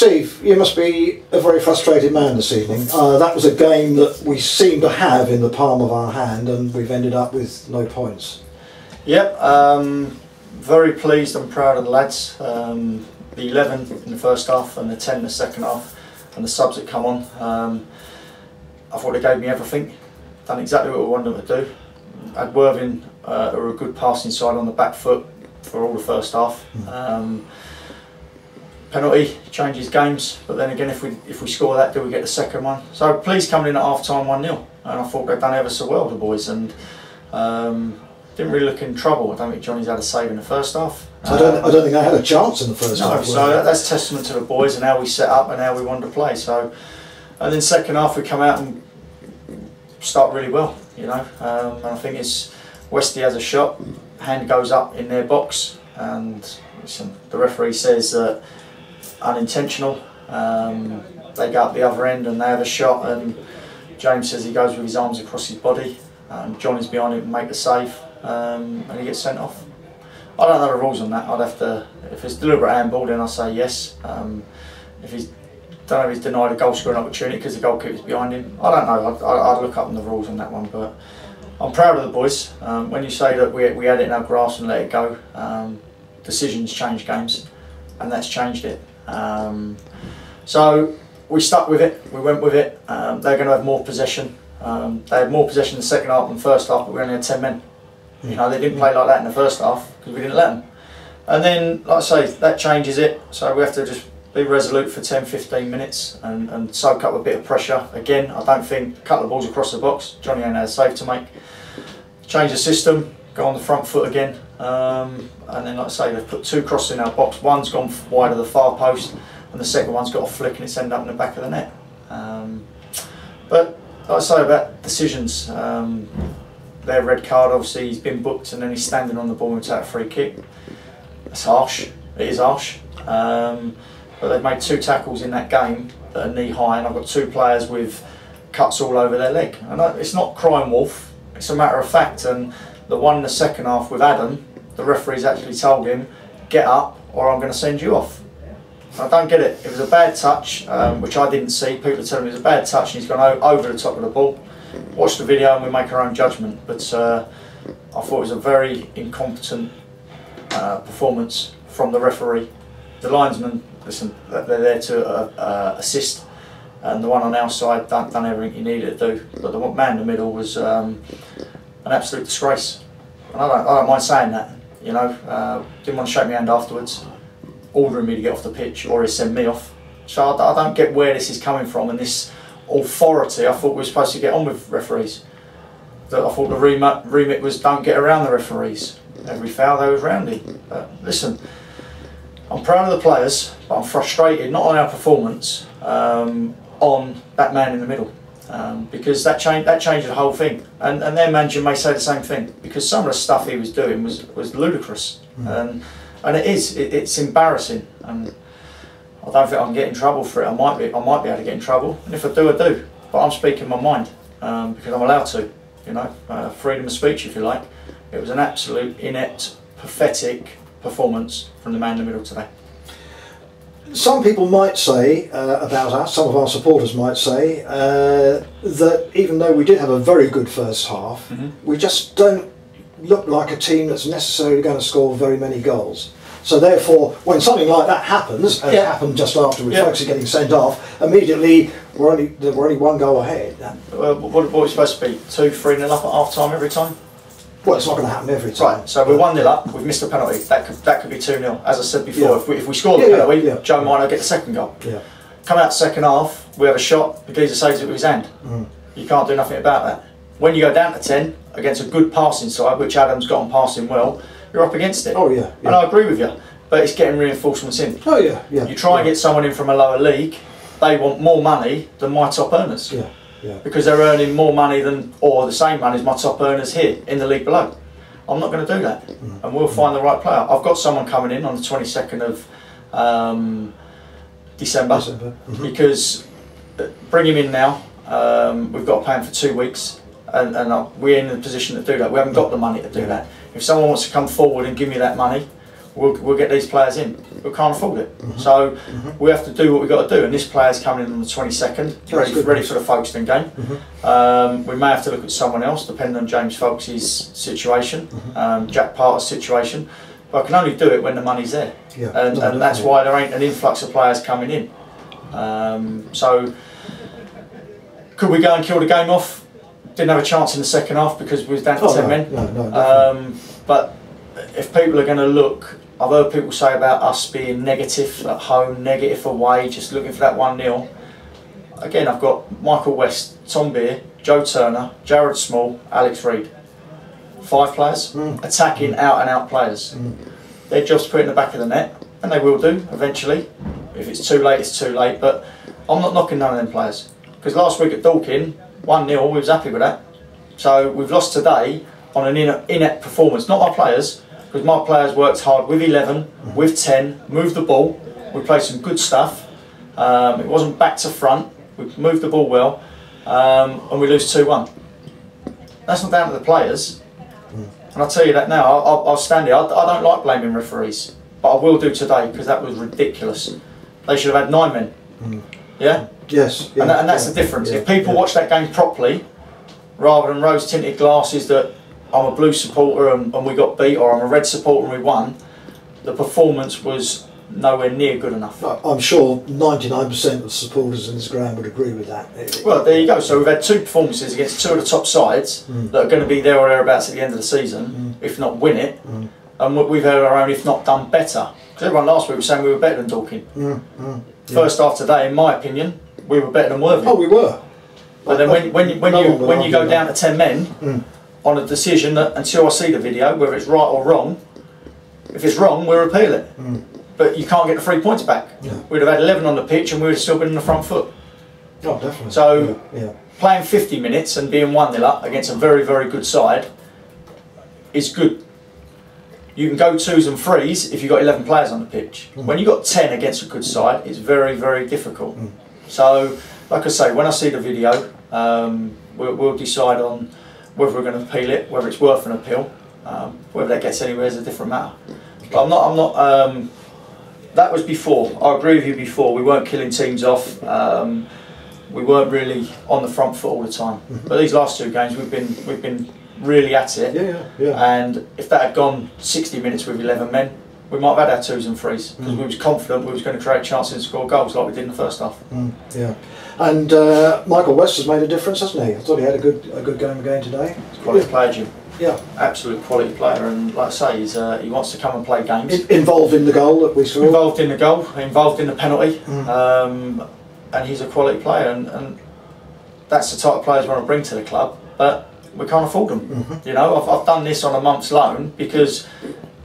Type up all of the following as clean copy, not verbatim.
Steve, you must be a very frustrated man this evening. That was a game that we seem to have in the palm of our hand, and we've ended up with no points. Yep, very pleased and proud of the lads. The 11 in the first half and the 10 in the second half, and the subs that come on. I thought they gave me everything, done exactly what we wanted them to do. Had Worthing, who were a good passing side on the back foot for all the first half. Penalty changes games, but then again, if we score that, do we get the second one? So please coming in at half time 1-0, and I thought they'd done ever so well, the boys, and didn't really look in trouble. I don't think Johnny's had a save in the first half. I don't think they had a chance in the first half. So that's testament to the boys and how we set up and how we wanted to play. So, and then second half we come out and start really well, you know. And I think it's Westy has a shot, hand goes up in their box, and listen, the referee says that unintentional. They go up the other end and they have a shot, and James says he goes with his arms across his body. Johnny's behind him to make the save, and he gets sent off. I don't know the rules on that. I'd have to, if it's deliberate handball, then I say yes. If he's, don't know if he's denied a goal scoring opportunity because the goalkeeper's behind him. I don't know. I'd look up on the rules on that one, but I'm proud of the boys. When you say that we had it in our grasp and let it go, decisions change games, and that's changed it. So we stuck with it. We went with it. They're going to have more possession. They had more possession in the second half than the first half, but we only had 10 men. You know, they didn't play like that in the first half because we didn't let them. And then, like I say, that changes it. So we have to just be resolute for 10-15 minutes and soak up a bit of pressure. Again, I don't think a couple of balls across the box. Johnny ain't had a save to make. Change the system, go on the front foot again. And then, like I say, they've put two crosses in our box. One's gone wide of the far post, and the second one's got a flick and it's ended up in the back of the net. But like I say about decisions, their red card, obviously he's been booked and then he's standing on the ball and take a free kick. It's harsh, it is harsh. But they've made two tackles in that game that are knee high, and I've got two players with cuts all over their leg. And it's not crying wolf, it's a matter of fact. And the one in the second half with Adam, the referee's actually told him, get up or I'm going to send you off. I don't get it. It was a bad touch, which I didn't see. People are telling me it was a bad touch and he's gone over the top of the ball. Watch the video and we make our own judgment. But I thought it was a very incompetent performance from the referee. The linesman, listen, they're there to assist, and the one on our side done everything he needed to do. But the man in the middle was an absolute disgrace. And I don't mind saying that. You know, didn't want to shake my hand afterwards, ordering me to get off the pitch or he send me off. So I don't get where this is coming from, and this authority. I thought we were supposed to get on with referees. I thought the remit was don't get around the referees. Every foul they was roundy. But listen, I'm proud of the players, but I'm frustrated not on our performance, on that man in the middle, because that changed the whole thing. And their manager may say the same thing, because some of the stuff he was doing was ludicrous, and it's embarrassing. And I don't think I can get in trouble for it. I might be able to get in trouble, and if I do, I do. But I'm speaking my mind because I'm allowed to. You know, freedom of speech, if you like. It was an absolute inept, pathetic performance from the man in the middle today. Some people might say about us, some of our supporters might say, that even though we did have a very good first half, we just don't look like a team that's necessarily going to score very many goals. So therefore, when something like that happens, as happened just after with folks getting sent off, immediately we're only one goal ahead. Well, what are we supposed to be? 2-3-0 up at half time every time? Well, it's not going to happen every time. Right, so we're 1-0 up, we've missed a penalty. That could be 2-0. As I said before, if we score the penalty, Joe might not get the second goal. Come out second half, we have a shot, the geezer saves it with his hand. You can't do nothing about that. When you go down to 10 against a good passing side, which Adam's got on passing well, you're up against it. And I agree with you, but it's getting reinforcements in. You try and get someone in from a lower league, they want more money than my top earners. Because they're earning more money than, or the same money as my top earners here in the league below. I'm not going to do that, and we'll find the right player. I've got someone coming in on the 22nd of December. Because bring him in now. We've got to pay him for 2 weeks, and we're in a position to do that. We haven't got the money to do that. If someone wants to come forward and give me that money, we'll get these players in. we can't afford it. So we have to do what we've got to do. And this player's coming in on the 22nd, ready for the Folkestone game. We may have to look at someone else, depending on James Folkes' situation, Jack Parter's situation. But I can only do it when the money's there. And that's why there ain't an influx of players coming in. So could we go and kill the game off? Didn't have a chance in the second half because we was down to 10 men. But if people are going to look, I've heard people say about us being negative at home, negative away, just looking for that 1-0. Again, I've got Michael West, Tom Beer, Joe Turner, Jared Small, Alex Reid. 5 players, attacking out-and-out players. Their job's put in the back of the net, and they will do eventually. If it's too late, it's too late. But I'm not knocking none of them players. Because last week at Dorking, 1-0, we was happy with that. So we've lost today on an inept performance. Not my players, because my players worked hard with 11, with 10, moved the ball. We played some good stuff. It wasn't back to front. We moved the ball well, and we lose 2-1. That's not down to the players. And I'll tell you that now, I'll stand here. I don't like blaming referees, but I will do today because that was ridiculous. They should have had 9 men. Yeah? Yes. And that's the difference. If people watch that game properly, rather than rose-tinted glasses that I'm a blue supporter and we got beat, or I'm a red supporter and we won, the performance was nowhere near good enough. I'm sure 99% of the supporters in this ground would agree with that. Well, there you go. So we've had 2 performances against 2 of the top sides that are going to be there or thereabouts at the end of the season, if not win it. And we've had our own, if not done better. Because everyone last week was saying we were better than Dorking. First half today, in my opinion, we were better than Worthing. Oh, we were. But then when you go down to 10 men on a decision that, until I see the video, whether it's right or wrong, if it's wrong, we'll appeal it. But you can't get the 3 points back. We'd have had 11 on the pitch and we would have still been in the front foot. Oh, definitely. So playing 50 minutes and being 1-0 up against a very, very good side is good. You can go 2s and 3s if you've got 11 players on the pitch. When you've got 10 against a good side, it's very, very difficult. So, like I say, when I see the video, we'll decide on whether we're going to appeal it, whether it's worth an appeal. Whether that gets anywhere is a different matter. But I'm not. That was before. I agree with you before. We weren't killing teams off. We weren't really on the front foot all the time. But these last 2 games, we've been really at it. And if that had gone 60 minutes with 11 men, we might have had our 2s and 3s because we was confident we was going to create chances and score goals like we did in the first half. And Michael West has made a difference, hasn't he? I thought he had a good game again today. Quality player, Jim. Yeah, absolute quality player, and like I say, he wants to come and play games. Involved in the goal that we saw. Involved in the goal, involved in the penalty, and he's a quality player, and that's the type of players we want to bring to the club. But we can't afford them. You know, I've done this on a month's loan because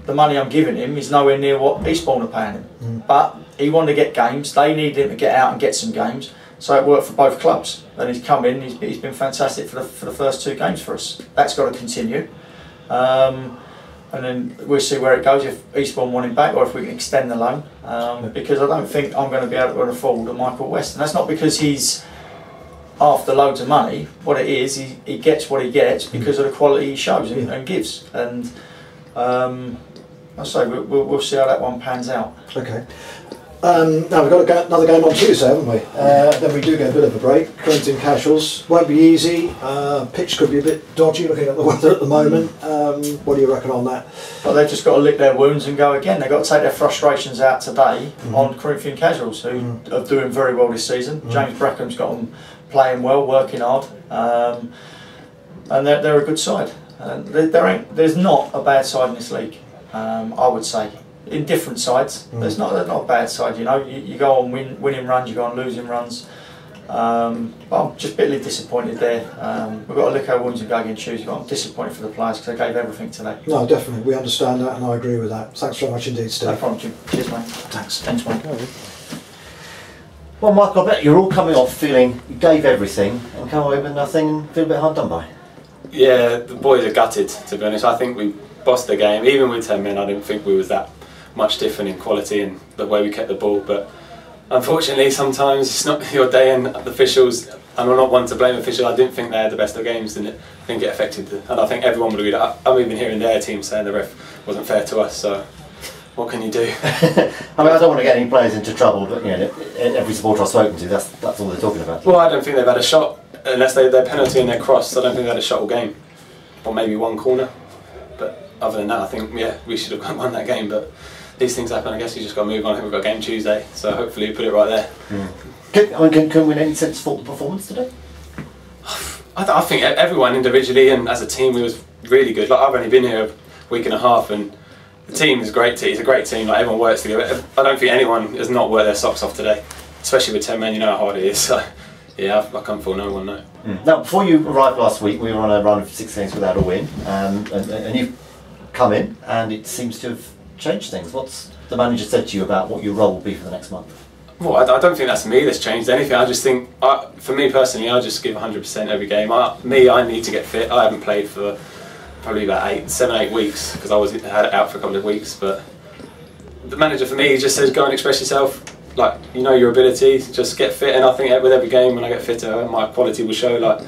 the money I'm giving him is nowhere near what Eastbourne are paying him. But he wanted to get games. They needed him to get out and get some games. So it worked for both clubs, and he's come in. He's been fantastic for the first 2 games for us. That's got to continue, and then we'll see where it goes if Eastbourne want him back, or if we can extend the loan. Because I don't think I'm going to be able to afford a Michael West, and that's not because he's after loads of money. What it is, he gets what he gets because of the quality he shows and gives. And I say we'll see how that one pans out. Okay. Now we've got another game on Tuesday, haven't we? Then we do get a bit of a break. Corinthian Casuals won't be easy. Pitch could be a bit dodgy looking at the weather at the moment. What do you reckon on that? Well, they've just got to lick their wounds and go again. They've got to take their frustrations out today on Corinthian Casuals, who are doing very well this season. James Brackham's got them playing well, working hard, and they're a good side. There's not a bad side in this league, I would say. In different sides, there's not a bad side. You know, you go on winning runs, you go on losing runs. But I'm just bitterly disappointed there. We've got to lick our wounds and go again Tuesday. But I'm disappointed for the players because they gave everything today. No, definitely, we understand that, and I agree with that. Thanks very much indeed, Steve. No problem, Jim. Cheers, mate. Thanks, mate. Well, Michael, I bet you're all coming off feeling you gave everything and come away with nothing and feel a bit hard done by. Yeah, the boys are gutted, to be honest. I think we bossed the game. Even with 10 men, I didn't think we was that much different in quality and the way we kept the ball. But unfortunately, sometimes it's not your day, and the officials, and I'm not one to blame officials, I didn't think they had the best of games, and I think it affected and I think everyone would agree that I'm even hearing their team saying the ref wasn't fair to us. So what can you do? I mean, I don't want to get any players into trouble, but you know, every supporter I've spoken to, that's all they're talking about. Well, I don't think they've had a shot, unless their penalty and their cross. I don't think they had a shot all game, or maybe one corner. But other than that, I think we should have won that game. But these things happen. I guess you just got to move on. I think we've got a game Tuesday, so hopefully we put it right there. Can we in any sense fault the performance today? I think everyone individually and as a team, we was really good. Like, I've only been here a week and a half, and the team is great. It's a great team. Like, everyone works together. I don't think anyone has not worked their socks off today, especially with 10 men. You know how hard it is. So yeah, I can't fool no one. No. Now, before you arrived last week, we were on a run of 6 games without a win, and you've come in, and it seems to have changed things. What's the manager said to you about what your role will be for the next month? Well, I don't think that's me that's changed anything. I just think, for me personally, I just give 100% every game. I need to get fit. I haven't played for probably about 7, 8 weeks because I had it out for a couple of weeks. But the manager for me, he just says, go and express yourself. Like, you know your ability, just get fit. And I think with every game, when I get fitter, my quality will show. Like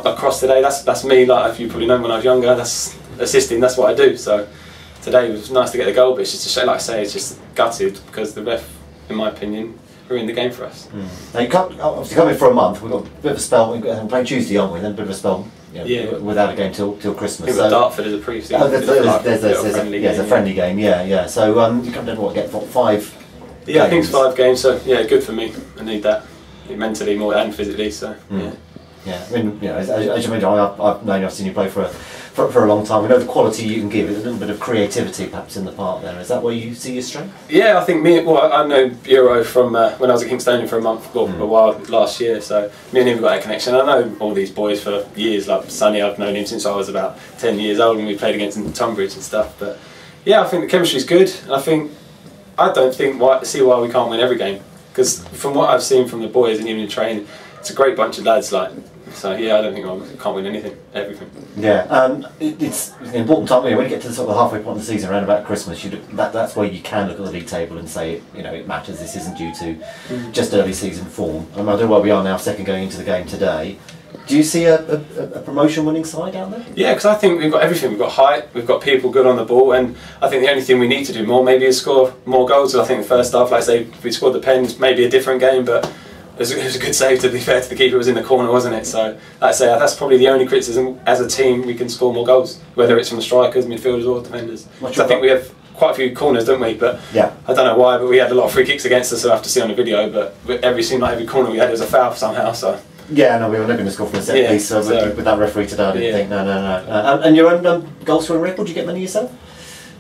across today, that's me. Like, if you probably know when I was younger, that's assisting. That's what I do. So today it was nice to get the goal, but it's just a shame. Like I say, it's just gutted because the ref, in my opinion, ruined the game for us. Now you can't obviously come in for a month. We've got a bit of a spell. We're playing Tuesday, aren't we? Then a bit of a spell, without a game till Christmas. So, Dartford is a pre-season. There's a friendly game. Yeah. So you come down to get 5. Yeah, I think it's 5 games. So yeah, good for me. I need that mentally more and physically. So yeah. Yeah, I mean, as you mentioned, I've known you, I've seen you play for a long time. We know the quality you can give. There's a little bit of creativity perhaps in the park there. Is that where you see your strength? Yeah, I think I know Bureau from when I was at Kingstonian for a month, a while last year, so me and him got that connection. I know all these boys for years, like Sonny, I've known him since I was about 10 years old and we played against him in Tonbridge and stuff. But yeah, I think the chemistry's good, and I don't see why we can't win every game, because from what I've seen from the boys and even in training, it's a great bunch of lads. So yeah, I don't think I can't win everything. Yeah, it's an important time. When you get to the sort of halfway point of the season, around about Christmas, that's where you can look at the league table and say, it matters. This isn't due to just early season form. I don't know where we are now, second going into the game today. Do you see a promotion winning side out there? Yeah, because I think we've got everything. We've got height, we've got people good on the ball, and I think the only thing we need to do more maybe is score more goals. I think the first half, like I say, if we scored the pens, maybe a different game, but it was a good save, to be fair to the keeper. It was in the corner, wasn't it? So, like I say, that's probably the only criticism. As a team, we can score more goals, whether it's from the strikers, midfielders or defenders. I think we have quite a few corners, don't we? But yeah, I don't know why, but we had a lot of free kicks against us, so I have to see on the video, but every corner we had was a foul somehow. So yeah, no, we were looking to score from a set piece, so with that referee today, I didn't think, no. And your own goal scoring record, did you get many yourself?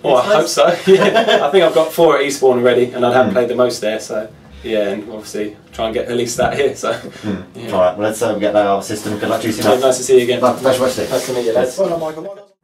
Well, I hope so. Yeah. I think I've got 4 at Eastbourne already, and I haven't played the most there, so yeah, and obviously try and get at least that here. So yeah. All right, well, let's get that out of the system. Good luck to you. Nice to see you again. Nice to meet you. Well, Michael.